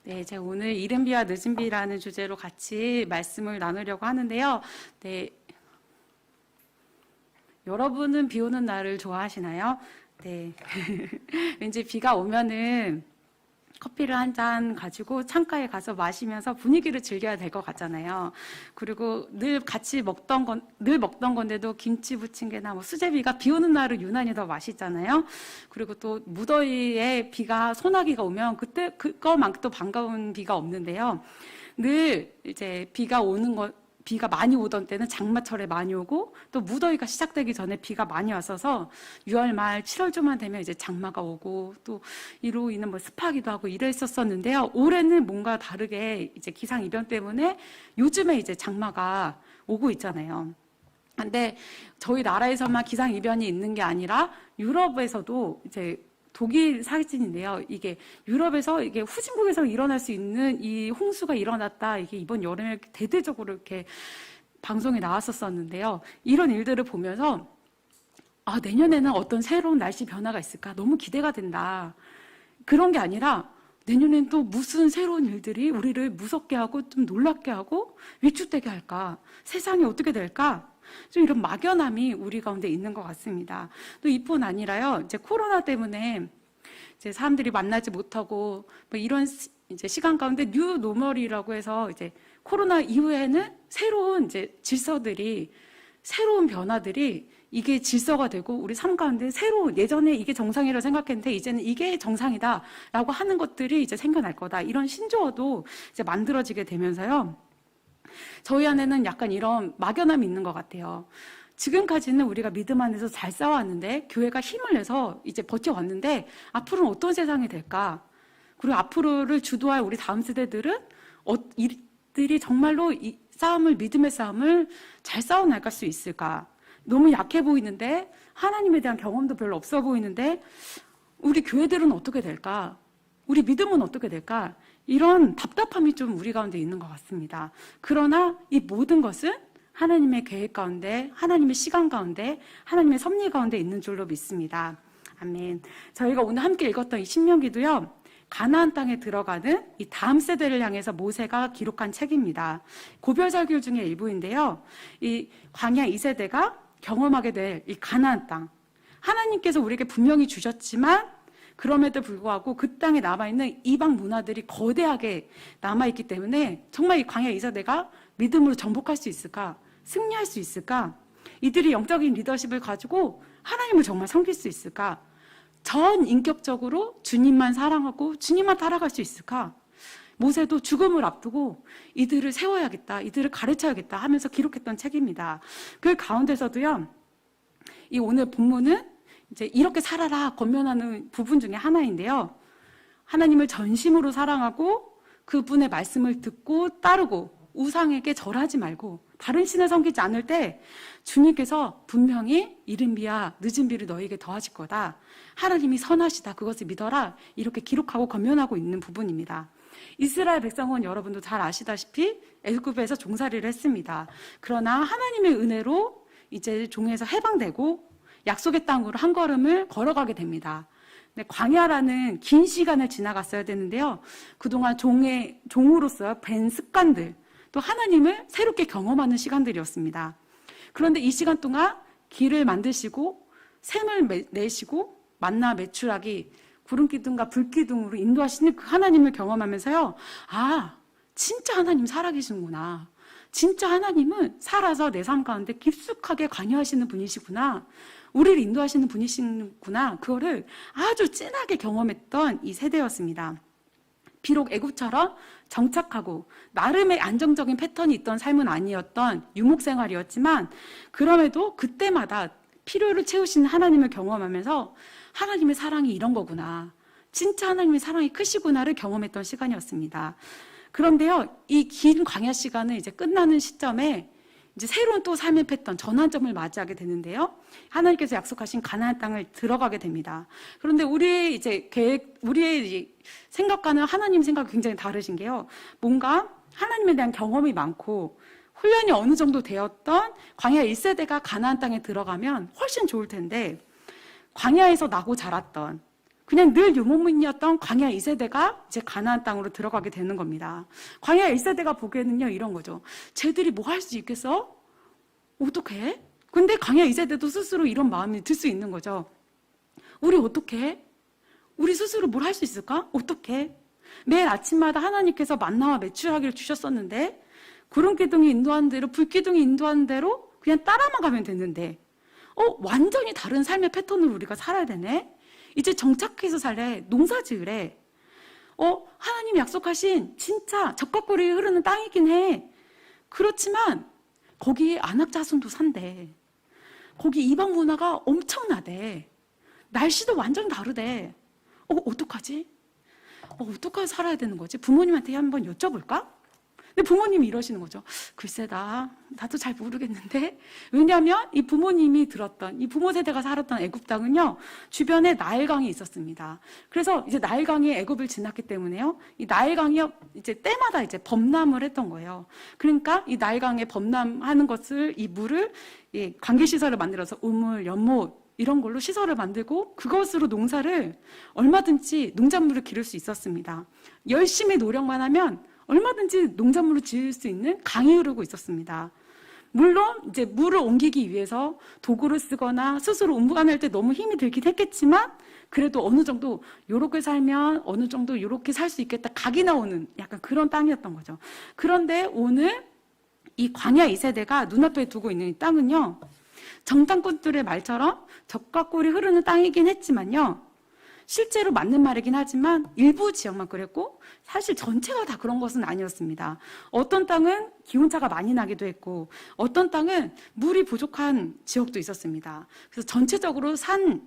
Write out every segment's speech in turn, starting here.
네, 제가 오늘 이른 비와 늦은 비라는 주제로 같이 말씀을 나누려고 하는데요. 네, 여러분은 비 오는 날을 좋아하시나요? 네, 왠지 비가 오면은 커피를 한 잔 가지고 창가에 가서 마시면서 분위기를 즐겨야 될 것 같잖아요. 그리고 늘 먹던 건데도 김치 부침개나 뭐 수제비가 비 오는 날은 유난히 더 맛있잖아요. 그리고 또 무더위에 소나기가 오면 그때 그거만큼 또 반가운 비가 없는데요. 늘 이제 비가 많이 오던 때는 장마철에 많이 오고 또 무더위가 시작되기 전에 비가 많이 왔어서 6월 말 7월 초만 되면 이제 장마가 오고 또 이로 인해 뭐 습하기도 하고 이랬었었는데요. 올해는 뭔가 다르게 이제 기상 이변 때문에 요즘에 이제 장마가 오고 있잖아요. 근데 저희 나라에서만 기상 이변이 있는 게 아니라 유럽에서도 이제 독일 사진인데요. 이게 유럽에서 이게 후진국에서 일어날 수 있는 이 홍수가 일어났다. 이게 이번 여름에 대대적으로 이렇게 방송에 나왔었는데요. 이런 일들을 보면서 내년에는 어떤 새로운 날씨 변화가 있을까? 너무 기대가 된다. 그런 게 아니라 내년엔 또 무슨 새로운 일들이 우리를 무섭게 하고 좀 놀랍게 하고 위축되게 할까? 세상이 어떻게 될까? 좀 이런 막연함이 우리 가운데 있는 것 같습니다. 또 이뿐 아니라요, 이제 코로나 때문에 이제 사람들이 만나지 못하고 뭐 이런 이제 시간 가운데 뉴 노멀이라고 해서 이제 코로나 이후에는 새로운 이제 새로운 변화들이 이게 질서가 되고 우리 삶 가운데 예전에 이게 정상이라고 생각했는데 이제는 이게 정상이다라고 하는 것들이 이제 생겨날 거다. 이런 신조어도 이제 만들어지게 되면서요. 저희 안에는 약간 이런 막연함이 있는 것 같아요. 지금까지는 우리가 믿음 안에서 잘 싸워왔는데 교회가 힘을 내서 이제 버텨왔는데 앞으로는 어떤 세상이 될까? 그리고 앞으로를 주도할 우리 다음 세대들은 이들이 정말로 이 믿음의 싸움을 잘 싸워나갈 수 있을까? 너무 약해 보이는데 하나님에 대한 경험도 별로 없어 보이는데 우리 교회들은 어떻게 될까? 우리 믿음은 어떻게 될까? 이런 답답함이 좀 우리 가운데 있는 것 같습니다. 그러나 이 모든 것은 하나님의 계획 가운데, 하나님의 시간 가운데, 하나님의 섭리 가운데 있는 줄로 믿습니다. 아멘. 저희가 오늘 함께 읽었던 이 신명기도요, 가나안 땅에 들어가는 이 다음 세대를 향해서 모세가 기록한 책입니다. 고별설교 중에 일부인데요. 이 광야 2세대가 경험하게 될 이 가나안 땅. 하나님께서 우리에게 분명히 주셨지만 그럼에도 불구하고 그 땅에 남아있는 이방 문화들이 거대하게 남아있기 때문에 정말 이 광야 2세대가 믿음으로 정복할 수 있을까? 승리할 수 있을까? 이들이 영적인 리더십을 가지고 하나님을 정말 섬길 수 있을까? 전 인격적으로 주님만 사랑하고 주님만 따라갈 수 있을까? 모세도 죽음을 앞두고 이들을 세워야겠다, 이들을 가르쳐야겠다 하면서 기록했던 책입니다. 그 가운데서도요, 이 오늘 본문은 이제 이렇게 살아라 권면하는 부분 중에 하나인데요. 하나님을 전심으로 사랑하고 그분의 말씀을 듣고 따르고 우상에게 절하지 말고 다른 신을 섬기지 않을 때 주님께서 분명히 이른 비와 늦은 비를 너에게 더하실 거다. 하나님이 선하시다. 그것을 믿어라. 이렇게 기록하고 권면하고 있는 부분입니다. 이스라엘 백성은 여러분도 잘 아시다시피 애굽에서 종살이를 했습니다. 그러나 하나님의 은혜로 이제 종에서 해방되고 약속의 땅으로 한 걸음을 걸어가게 됩니다. 광야라는 긴 시간을 지나갔어야 되는데요. 그동안 종으로서 뵌 습관들, 또 하나님을 새롭게 경험하는 시간들이었습니다. 그런데 이 시간 동안 길을 만드시고 샘을 내시고 만나 메추라기 구름기둥과 불기둥으로 인도하시는 그 하나님을 경험하면서요. 진짜 하나님 살아계시는구나. 진짜 하나님은 살아서 내 삶 가운데 깊숙하게 관여하시는 분이시구나. 우리를 인도하시는 분이시구나. 그거를 아주 진하게 경험했던 이 세대였습니다. 비록 애굽처럼 정착하고 나름의 안정적인 패턴이 있던 삶은 아니었던 유목생활이었지만 그럼에도 그때마다 필요를 채우시는 하나님을 경험하면서 하나님의 사랑이 이런 거구나. 진짜 하나님의 사랑이 크시구나를 경험했던 시간이었습니다. 그런데요, 이 긴 광야 시간은 이제 끝나는 시점에 이제 새로운 또 삶의 패턴, 전환점을 맞이하게 되는데요. 하나님께서 약속하신 가나안 땅을 들어가게 됩니다. 그런데 우리의 생각과는 하나님 생각이 굉장히 다르신 게요. 뭔가 하나님에 대한 경험이 많고 훈련이 어느 정도 되었던 광야 1세대가 가나안 땅에 들어가면 훨씬 좋을 텐데 광야에서 나고 자랐던 그냥 늘 유목민이었던 광야 2세대가 이제 가나안 땅으로 들어가게 되는 겁니다. 광야 1세대가 보기에는요, 이런 거죠. 쟤들이 뭐 할 수 있겠어? 어떡해? 근데 광야 2세대도 스스로 이런 마음이 들 수 있는 거죠. 우리 어떡해? 우리 스스로 뭘 할 수 있을까? 어떡해? 매일 아침마다 하나님께서 만나와 메추라기를 주셨었는데 구름기둥이 인도하는 대로, 불기둥이 인도하는 대로 그냥 따라만 가면 됐는데 완전히 다른 삶의 패턴으로 우리가 살아야 되네? 이제 정착해서 살래. 농사 지으래. 하나님 약속하신 진짜 적과꿀이 흐르는 땅이긴 해. 그렇지만 거기 안악자손도 산대. 거기 이방 문화가 엄청나대. 날씨도 완전히 다르대. 어떡하지? 어떡하게 살아야 되는 거지? 부모님한테 한번 여쭤볼까? 근데 부모님이 이러시는 거죠. 글쎄, 나도 잘 모르겠는데. 왜냐하면 이 부모님이 들었던, 이 부모 세대가 살았던 애굽 땅은요, 주변에 나일강이 있었습니다. 그래서 이제 나일강이 애굽을 지났기 때문에요, 이 나일강이 이제 때마다 이제 범람을 했던 거예요. 그러니까 이 나일강에 범람하는 것을, 이 물을 관계시설을 만들어서 우물, 연못, 이런 걸로 시설을 만들고 그것으로 농사를 얼마든지 농작물을 기를 수 있었습니다. 열심히 노력만 하면 얼마든지 농작물을 지을 수 있는 강이 흐르고 있었습니다. 물론 이제 물을 옮기기 위해서 도구를 쓰거나 스스로 운반할 때 너무 힘이 들긴 했겠지만 그래도 어느 정도 요렇게 살면 어느 정도 요렇게 살 수 있겠다 각이 나오는 약간 그런 땅이었던 거죠. 그런데 오늘 이 광야 2세대가 눈앞에 두고 있는 이 땅은요, 정탐꾼들의 말처럼 적과 꿀이 흐르는 땅이긴 했지만요, 실제로 맞는 말이긴 하지만 일부 지역만 그랬고 사실 전체가 다 그런 것은 아니었습니다. 어떤 땅은 기온차가 많이 나기도 했고 어떤 땅은 물이 부족한 지역도 있었습니다. 그래서 전체적으로 산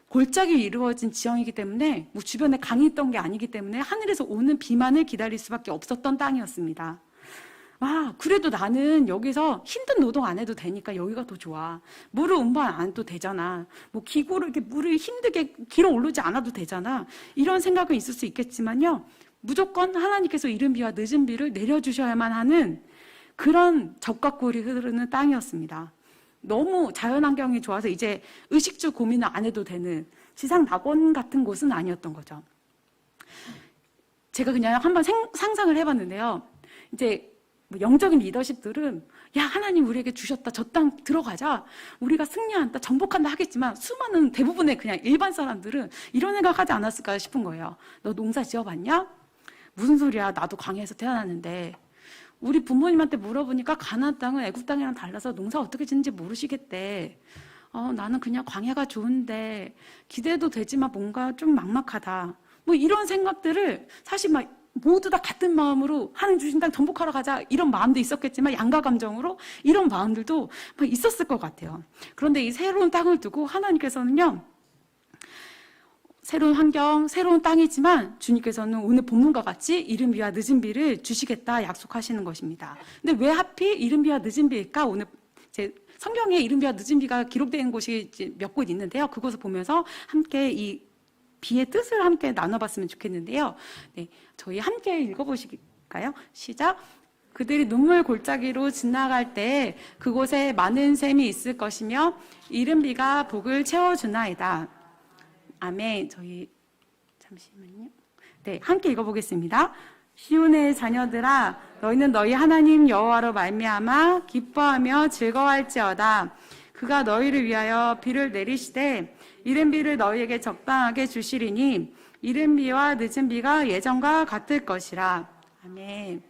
골짜기 이루어진 지형이기 때문에 뭐 주변에 강이 있던 게 아니기 때문에 하늘에서 오는 비만을 기다릴 수밖에 없었던 땅이었습니다. 그래도 나는 여기서 힘든 노동 안 해도 되니까 여기가 더 좋아. 물을 운반 안 해도 되잖아. 뭐 기구를 이렇게 물을 힘들게 길어 오르지 않아도 되잖아. 이런 생각은 있을 수 있겠지만요, 무조건 하나님께서 이른 비와 늦은 비를 내려주셔야만 하는 그런 적과 꿀이 흐르는 땅이었습니다. 너무 자연환경이 좋아서 이제 의식주 고민을 안 해도 되는 지상 낙원 같은 곳은 아니었던 거죠. 제가 그냥 한번 상상을 해봤는데요. 이제 영적인 리더십들은 야, 하나님 우리에게 주셨다, 저 땅 들어가자, 우리가 승리한다, 정복한다 하겠지만 수많은 대부분의 그냥 일반 사람들은 이런 생각하지 않았을까 싶은 거예요. 너 농사 지어봤냐? 무슨 소리야, 나도 광야에서 태어났는데. 우리 부모님한테 물어보니까 가나안 땅은 애굽 땅이랑 달라서 농사 어떻게 짓는지 모르시겠대. 나는 그냥 광야가 좋은데 기대도 되지만 뭔가 좀 막막하다. 뭐 이런 생각들을 사실 모두 다 같은 마음으로 하나님 주신 땅 정복하러 가자 이런 마음도 있었겠지만 양가 감정으로 이런 마음들도 있었을 것 같아요. 그런데 이 새로운 땅을 두고 하나님께서는요, 새로운 환경, 새로운 땅이지만 주님께서는 오늘 본문과 같이 이른 비와 늦은 비를 주시겠다 약속하시는 것입니다. 근데 왜 하필 이른 비와 늦은 비일까? 오늘 제 성경에 이른 비와 늦은 비가 기록된 곳이 몇 곳 있는데요. 그것을 보면서 함께 이 비의 뜻을 함께 나눠봤으면 좋겠는데요. 네, 저희 함께 읽어보실까요? 시작. 그들이 눈물 골짜기로 지나갈 때 그곳에 많은 샘이 있을 것이며 이른 비가 복을 채워주나이다. 아멘. 저희 잠시만요. 네, 함께 읽어보겠습니다. 시온의 자녀들아, 너희는 너희 하나님 여호와로 말미암아 기뻐하며 즐거워할지어다. 그가 너희를 위하여 비를 내리시되 이른 비를 너희에게 적당하게 주시리니 이른 비와 늦은 비가 예전과 같을 것이라. 아멘.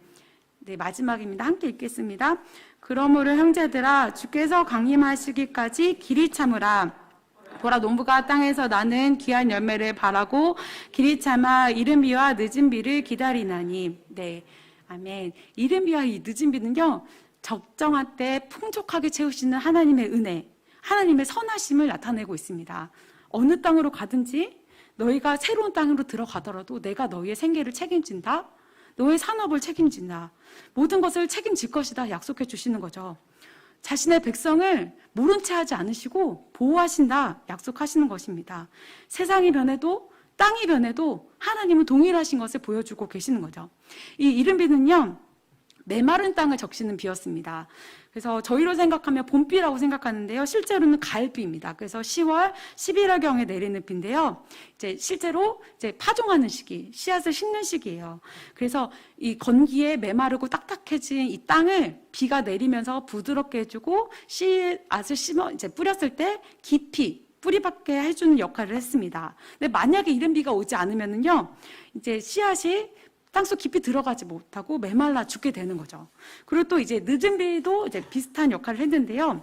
네, 마지막입니다. 함께 읽겠습니다. 그러므로 형제들아, 주께서 강림하시기까지 길이 참으라. 보라, 농부가 땅에서 나는 귀한 열매를 바라고 길이 참아 이른 비와 늦은 비를 기다리나니. 네, 아멘. 이른 비와 이 늦은 비는요, 적정한 때 풍족하게 채우시는 하나님의 은혜, 하나님의 선하심을 나타내고 있습니다. 어느 땅으로 가든지 너희가 새로운 땅으로 들어가더라도 내가 너희의 생계를 책임진다, 너의 산업을 책임진다, 모든 것을 책임질 것이다 약속해 주시는 거죠. 자신의 백성을 모른 채 하지 않으시고 보호하신다 약속하시는 것입니다. 세상이 변해도 땅이 변해도 하나님은 동일하신 것을 보여주고 계시는 거죠. 이 이른 비는요, 메마른 땅을 적시는 비였습니다. 그래서 저희로 생각하면 봄비라고 생각하는데요. 실제로는 가을비입니다. 그래서 10월, 11월경에 내리는 비인데요. 이제 실제로 이제 파종하는 시기, 씨앗을 심는 시기예요. 그래서 이 건기에 메마르고 딱딱해진 이 땅을 비가 내리면서 부드럽게 해주고 씨앗을 심어 이제 뿌렸을 때 깊이 뿌리박게 해주는 역할을 했습니다. 근데 만약에 이런 비가 오지 않으면은요, 이제 씨앗이 땅속 깊이 들어가지 못하고 메말라 죽게 되는 거죠. 그리고 또 이제 늦은 비도 이제 비슷한 역할을 했는데요.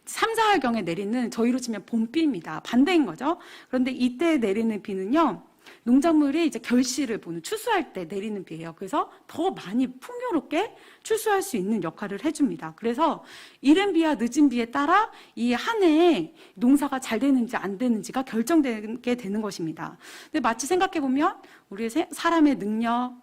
3, 4월경에 내리는 저희로 치면 봄비입니다. 반대인 거죠. 그런데 이때 내리는 비는요, 농작물이 이제 결실을 보는, 추수할 때 내리는 비예요. 그래서 더 많이 풍요롭게 추수할 수 있는 역할을 해줍니다. 그래서 이른 비와 늦은 비에 따라 이 한 해에 농사가 잘 되는지 안 되는지가 결정되게 되는 것입니다. 근데 마치 생각해보면 우리의 사람의 능력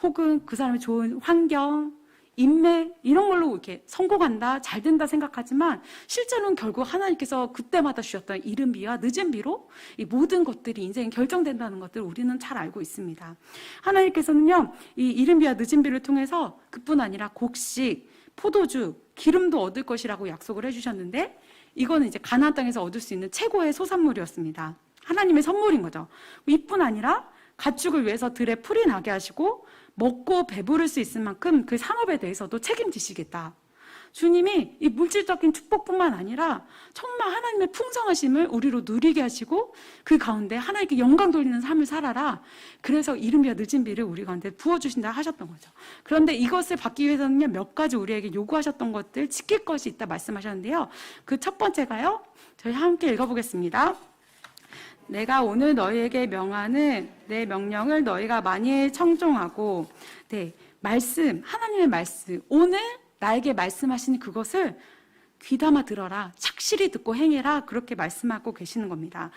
혹은 그 사람의 좋은 환경, 인맥 이런 걸로 이렇게 성공한다, 잘 된다 생각하지만 실제로는 결국 하나님께서 그때마다 주셨던 이른 비와 늦은 비로 이 모든 것들이 인생에 결정된다는 것들을 우리는 잘 알고 있습니다. 하나님께서는요, 이 이른 비와 늦은 비를 통해서 그뿐 아니라 곡식, 포도주, 기름도 얻을 것이라고 약속을 해주셨는데 이거는 이제 가나안 땅에서 얻을 수 있는 최고의 소산물이었습니다. 하나님의 선물인 거죠. 이뿐 아니라 가축을 위해서 들에 풀이 나게 하시고 먹고 배부를 수 있을 만큼 그 산업에 대해서도 책임지시겠다. 주님이 이 물질적인 축복뿐만 아니라 정말 하나님의 풍성하심을 우리로 누리게 하시고 그 가운데 하나님께 영광 돌리는 삶을 살아라. 그래서 이른 비와 늦은 비를 우리 가운데 부어주신다 하셨던 거죠. 그런데 이것을 받기 위해서는요, 몇 가지 우리에게 요구하셨던 것들 지킬 것이 있다 말씀하셨는데요. 그 첫 번째가요, 저희 함께 읽어보겠습니다. 내가 오늘 너희에게 명하는 내 명령을 너희가 많이 청종하고, 네, 말씀, 하나님의 말씀, 오늘 나에게 말씀하신 그것을 귀담아 들어라, 착실히 듣고 행해라, 그렇게 말씀하고 계시는 겁니다.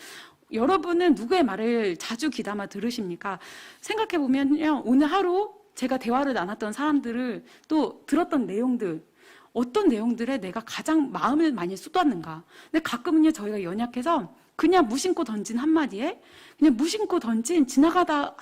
여러분은 누구의 말을 자주 귀담아 들으십니까? 생각해보면요, 오늘 하루 제가 대화를 나눴던 사람들을 또 들었던 내용들, 어떤 내용들에 내가 가장 마음을 많이 쏟았는가. 근데 가끔은요, 저희가 연약해서 그냥 무심코 던진 한마디에, 그냥 무심코 던진 지나가다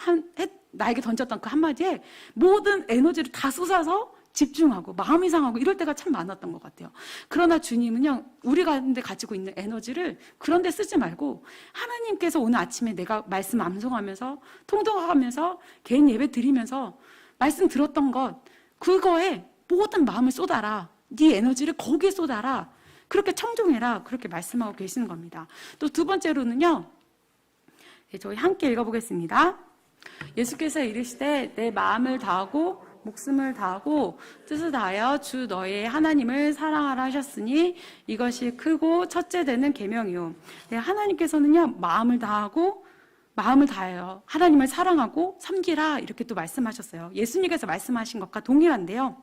나에게 던졌던 그 한마디에 모든 에너지를 다 쏟아서 집중하고 마음이 상하고 이럴 때가 참 많았던 것 같아요. 그러나 주님은요, 우리 가운데 가지고 있는 에너지를 그런 데 쓰지 말고 하나님께서 오늘 아침에 내가 말씀 암송하면서 통독하면서 개인 예배 드리면서 말씀 들었던 것, 그거에 모든 마음을 쏟아라. 네 에너지를 거기에 쏟아라. 그렇게 청종해라. 그렇게 말씀하고 계시는 겁니다. 또 두 번째로는요, 저희 함께 읽어보겠습니다. 예수께서 이르시되 내 마음을 다하고 목숨을 다하고 뜻을 다하여 주 너의 하나님을 사랑하라 하셨으니 이것이 크고 첫째 되는 계명이요. 네, 하나님께서는요, 마음을 다하고 마음을 다해요. 하나님을 사랑하고 섬기라, 이렇게 또 말씀하셨어요. 예수님께서 말씀하신 것과 동일한데요.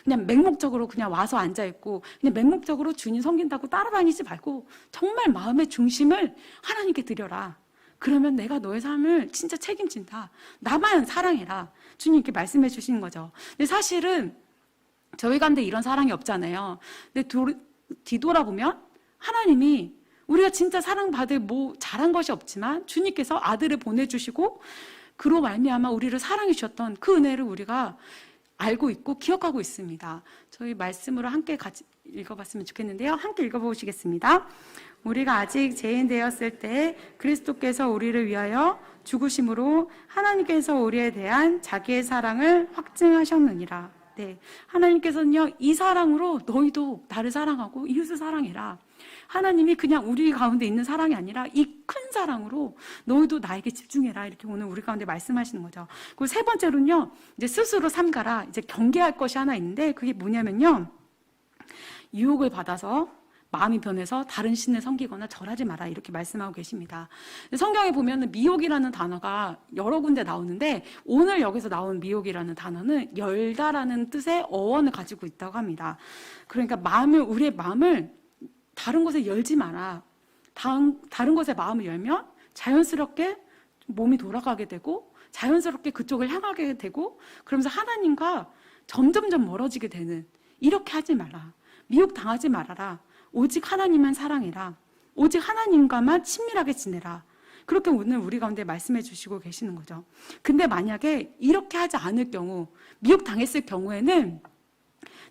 그냥 맹목적으로 그냥 와서 앉아있고 그냥 맹목적으로 주님 섬긴다고 따라다니지 말고 정말 마음의 중심을 하나님께 드려라. 그러면 내가 너의 삶을 진짜 책임진다. 나만 사랑해라. 주님께 말씀해 주시는 거죠. 근데 사실은 저희 가운데 이런 사랑이 없잖아요. 근데 뒤돌아보면 하나님이 우리가 진짜 사랑받을 뭐 잘한 것이 없지만 주님께서 아들을 보내주시고 그로 말미암아 우리를 사랑해 주셨던 그 은혜를 우리가 알고 있고 기억하고 있습니다. 저희 말씀으로 함께 같이 읽어봤으면 좋겠는데요. 함께 읽어보시겠습니다. 우리가 아직 죄인 되었을 때 그리스도께서 우리를 위하여 죽으심으로 하나님께서 우리에 대한 자기의 사랑을 확증하셨느니라. 네, 하나님께서는요, 이 사랑으로 너희도 나를 사랑하고 이웃을 사랑해라. 하나님이 그냥 우리 가운데 있는 사랑이 아니라 이 큰 사랑으로 너희도 나에게 집중해라. 이렇게 오늘 우리 가운데 말씀하시는 거죠. 그리고 세 번째로는요, 이제 스스로 삼가라. 이제 경계할 것이 하나 있는데 그게 뭐냐면요, 유혹을 받아서 마음이 변해서 다른 신을 섬기거나 절하지 마라, 이렇게 말씀하고 계십니다. 성경에 보면 미혹이라는 단어가 여러 군데 나오는데 오늘 여기서 나온 미혹이라는 단어는 열다라는 뜻의 어원을 가지고 있다고 합니다. 그러니까 우리의 마음을 다른 곳에 열지 마라. 다른 곳에 마음을 열면 자연스럽게 몸이 돌아가게 되고 자연스럽게 그쪽을 향하게 되고 그러면서 하나님과 점점점 멀어지게 되는, 이렇게 하지 마라. 미혹 당하지 말아라. 오직 하나님만 사랑해라. 오직 하나님과만 친밀하게 지내라. 그렇게 오늘 우리 가운데 말씀해 주시고 계시는 거죠. 근데 만약에 이렇게 하지 않을 경우, 미혹당했을 경우에는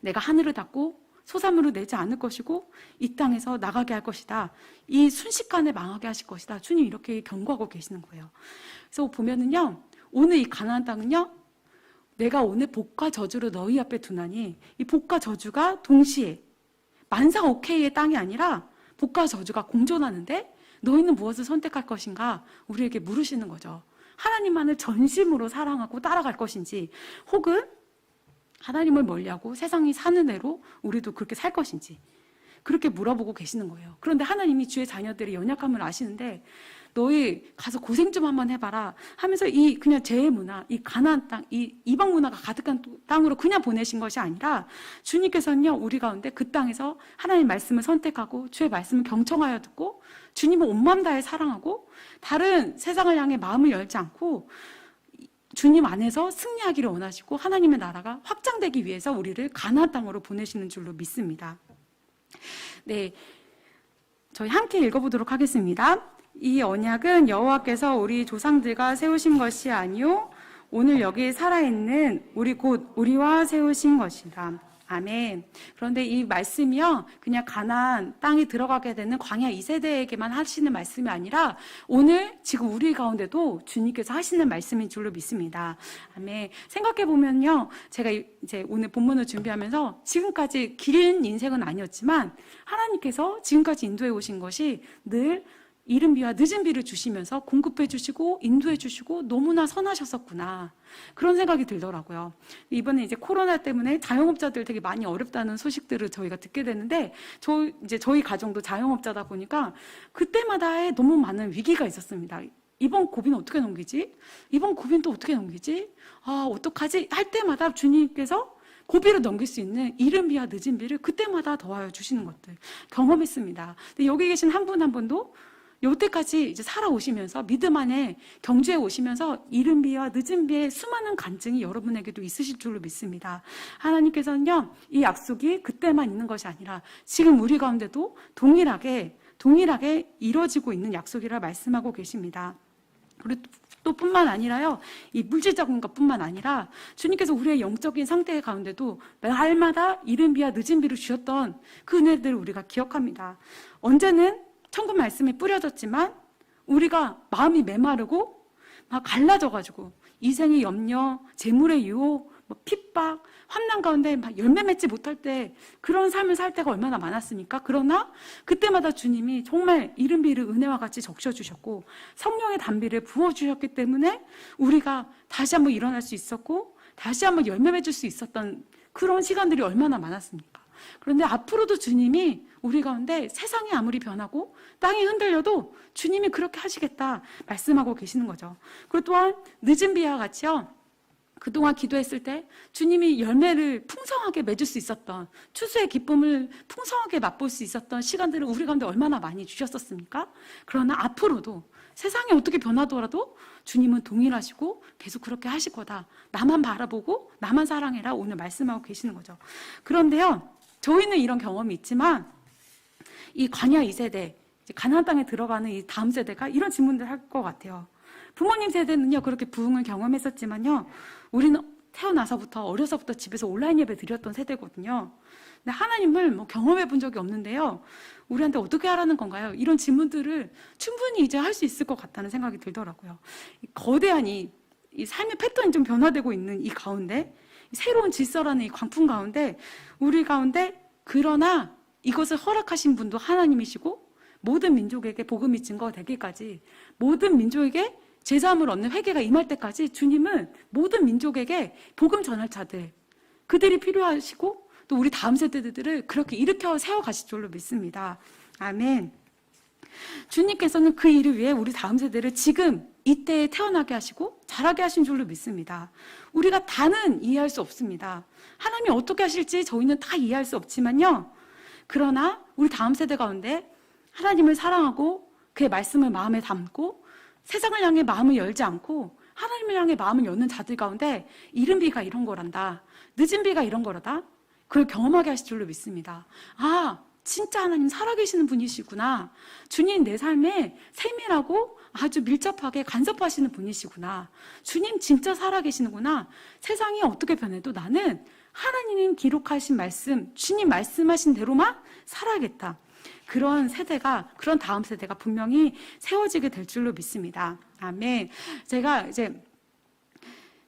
내가 하늘을 닫고 소산물을 내지 않을 것이고 이 땅에서 나가게 할 것이다. 이 순식간에 망하게 하실 것이다. 주님 이렇게 경고하고 계시는 거예요. 그래서 보면은요, 오늘 이 가나안 땅은요, 내가 오늘 복과 저주를 너희 앞에 두나니, 이 복과 저주가 동시에 만사 오케이의 땅이 아니라 복과 저주가 공존하는데 너희는 무엇을 선택할 것인가 우리에게 물으시는 거죠. 하나님만을 전심으로 사랑하고 따라갈 것인지, 혹은 하나님을 멀리하고 세상이 사는 대로 우리도 그렇게 살 것인지, 그렇게 물어보고 계시는 거예요. 그런데 하나님이 주의 자녀들의 연약함을 아시는데 너희 가서 고생 좀 한번 해봐라 하면서 이 그냥 제 문화, 이 가나안 땅, 이 이방 문화가 가득한 땅으로 그냥 보내신 것이 아니라 주님께서는요, 우리 가운데 그 땅에서 하나님의 말씀을 선택하고 주의 말씀을 경청하여 듣고 주님을 온 마음 다해 사랑하고 다른 세상을 향해 마음을 열지 않고 주님 안에서 승리하기를 원하시고 하나님의 나라가 확장되기 위해서 우리를 가나안 땅으로 보내시는 줄로 믿습니다. 네, 저희 함께 읽어보도록 하겠습니다. 이 언약은 여호와께서 우리 조상들과 세우신 것이 아니요 오늘 여기 살아있는 우리 곧 우리와 세우신 것이다. 아멘. 그런데 이 말씀이요, 그냥 가나안 땅에 들어가게 되는 광야 2세대에게만 하시는 말씀이 아니라 오늘 지금 우리 가운데도 주님께서 하시는 말씀인 줄로 믿습니다. 아멘. 생각해 보면요, 제가 이제 오늘 본문을 준비하면서 지금까지 긴 인생은 아니었지만 하나님께서 지금까지 인도해 오신 것이 늘 이른 비와 늦은 비를 주시면서 공급해 주시고 인도해 주시고 너무나 선하셨었구나, 그런 생각이 들더라고요. 이번에 이제 코로나 때문에 자영업자들 되게 많이 어렵다는 소식들을 저희가 듣게 되는데, 저희 가정도 자영업자다 보니까 그때마다의 너무 많은 위기가 있었습니다. 이번 고비는 어떻게 넘기지? 이번 고비는 또 어떻게 넘기지? 어떡하지? 할 때마다 주님께서 고비를 넘길 수 있는 이른 비와 늦은 비를 그때마다 더하여 주시는 것들 경험했습니다. 근데 여기 계신 한 분 한 분도 여태까지 이제 살아오시면서 믿음 안에 경주해 오시면서 이른 비와 늦은 비의 수많은 간증이 여러분에게도 있으실 줄로 믿습니다. 하나님께서는요, 이 약속이 그때만 있는 것이 아니라 지금 우리 가운데도 동일하게 이루어지고 있는 약속이라 말씀하고 계십니다. 그리고 또 뿐만 아니라요, 이 물질적인 것뿐만 아니라 주님께서 우리의 영적인 상태 가운데도 날마다 이른 비와 늦은 비를 주셨던 그 은혜들을 우리가 기억합니다. 언제는 천국 말씀이 뿌려졌지만 우리가 마음이 메마르고 막 갈라져가지고 이생의 염려, 재물의 유혹, 핍박, 환난 가운데 막 열매 맺지 못할 때 그런 삶을 살 때가 얼마나 많았습니까? 그러나 그때마다 주님이 정말 이른 비를 은혜와 같이 적셔주셨고 성령의 단비를 부어주셨기 때문에 우리가 다시 한번 일어날 수 있었고 다시 한번 열매 맺을 수 있었던 그런 시간들이 얼마나 많았습니까? 그런데 앞으로도 주님이 우리 가운데 세상이 아무리 변하고 땅이 흔들려도 주님이 그렇게 하시겠다 말씀하고 계시는 거죠. 그리고 또한 늦은 비와 같이요, 그동안 기도했을 때 주님이 열매를 풍성하게 맺을 수 있었던, 추수의 기쁨을 풍성하게 맛볼 수 있었던 시간들을 우리 가운데 얼마나 많이 주셨었습니까? 그러나 앞으로도 세상이 어떻게 변하더라도 주님은 동일하시고 계속 그렇게 하실 거다. 나만 바라보고 나만 사랑해라 오늘 말씀하고 계시는 거죠. 그런데요, 저희는 이런 경험이 있지만 이 광야 2세대, 가나안 땅에 들어가는 이 다음 세대가 이런 질문들을 할 것 같아요. 부모님 세대는요, 그렇게 부흥을 경험했었지만요, 우리는 태어나서부터 어려서부터 집에서 온라인 예배 드렸던 세대거든요. 근데 하나님을 경험해 본 적이 없는데요, 우리한테 어떻게 하라는 건가요? 이런 질문들을 충분히 이제 할 수 있을 것 같다는 생각이 들더라고요. 거대한 이 삶의 패턴이 좀 변화되고 있는 이 가운데, 새로운 질서라는 이 광풍 가운데, 우리 가운데 그러나 이것을 허락하신 분도 하나님이시고 모든 민족에게 복음이 증거되기까지, 모든 민족에게 제사함을 얻는 회개가 임할 때까지 주님은 모든 민족에게 복음 전할 자들, 그들이 필요하시고 또 우리 다음 세대들을 그렇게 일으켜 세워가실 줄로 믿습니다. 아멘. 주님께서는 그 일을 위해 우리 다음 세대를 지금 이때에 태어나게 하시고 자라게 하신 줄로 믿습니다. 우리가 다는 이해할 수 없습니다. 하나님이 어떻게 하실지 저희는 다 이해할 수 없지만요, 그러나 우리 다음 세대 가운데 하나님을 사랑하고 그의 말씀을 마음에 담고 세상을 향해 마음을 열지 않고 하나님을 향해 마음을 여는 자들 가운데 이른 비가 이런 거란다, 늦은 비가 이런 거라다, 그걸 경험하게 하실 줄로 믿습니다. 진짜 하나님 살아계시는 분이시구나. 주님 내 삶에 세밀하고 아주 밀접하게 간섭하시는 분이시구나. 주님 진짜 살아계시는구나. 세상이 어떻게 변해도 나는 하나님 기록하신 말씀, 주님 말씀하신 대로만 살아야겠다. 그런 세대가, 그런 다음 세대가 분명히 세워지게 될 줄로 믿습니다. 아멘. 제가 이제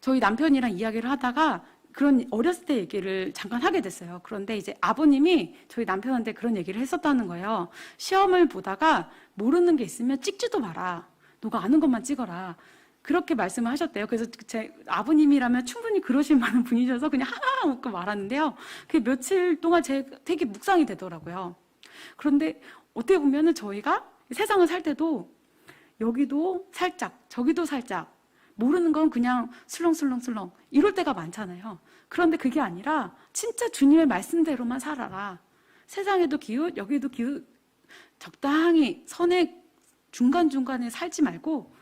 저희 남편이랑 이야기를 하다가 그런 어렸을 때 얘기를 잠깐 하게 됐어요. 그런데 이제 아버님이 저희 남편한테 그런 얘기를 했었다는 거예요. 시험을 보다가 모르는 게 있으면 찍지도 마라. 너가 아는 것만 찍어라. 그렇게 말씀을 하셨대요. 그래서 제 아버님이라면 충분히 그러실 만한 분이셔서 그냥 하하 웃고 말았는데요. 그게 며칠 동안 되게 묵상이 되더라고요. 그런데 어떻게 보면은 저희가 세상을 살 때도 여기도 살짝, 저기도 살짝, 모르는 건 그냥 술렁술렁술렁 이럴 때가 많잖아요. 그런데 그게 아니라 진짜 주님의 말씀대로만 살아라. 세상에도 기웃, 여기도 기웃, 적당히 선의 중간중간에 살지 말고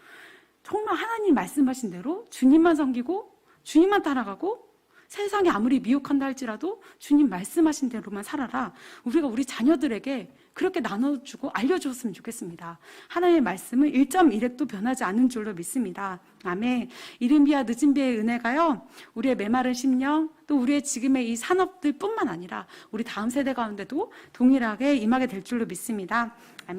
정말 하나님 말씀하신 대로 주님만 섬기고 주님만 따라가고 세상이 아무리 미혹한다 할지라도 주님 말씀하신 대로만 살아라. 우리가 우리 자녀들에게 그렇게 나눠주고 알려주었으면 좋겠습니다. 하나님의 말씀은 1.1획도 변하지 않는 줄로 믿습니다. 아멘. 이른 비와 늦은 비의 은혜가요, 우리의 메마른 심령, 또 우리의 지금의 이 산업들 뿐만 아니라 우리 다음 세대 가운데도 동일하게 임하게 될 줄로 믿습니다. 아멘.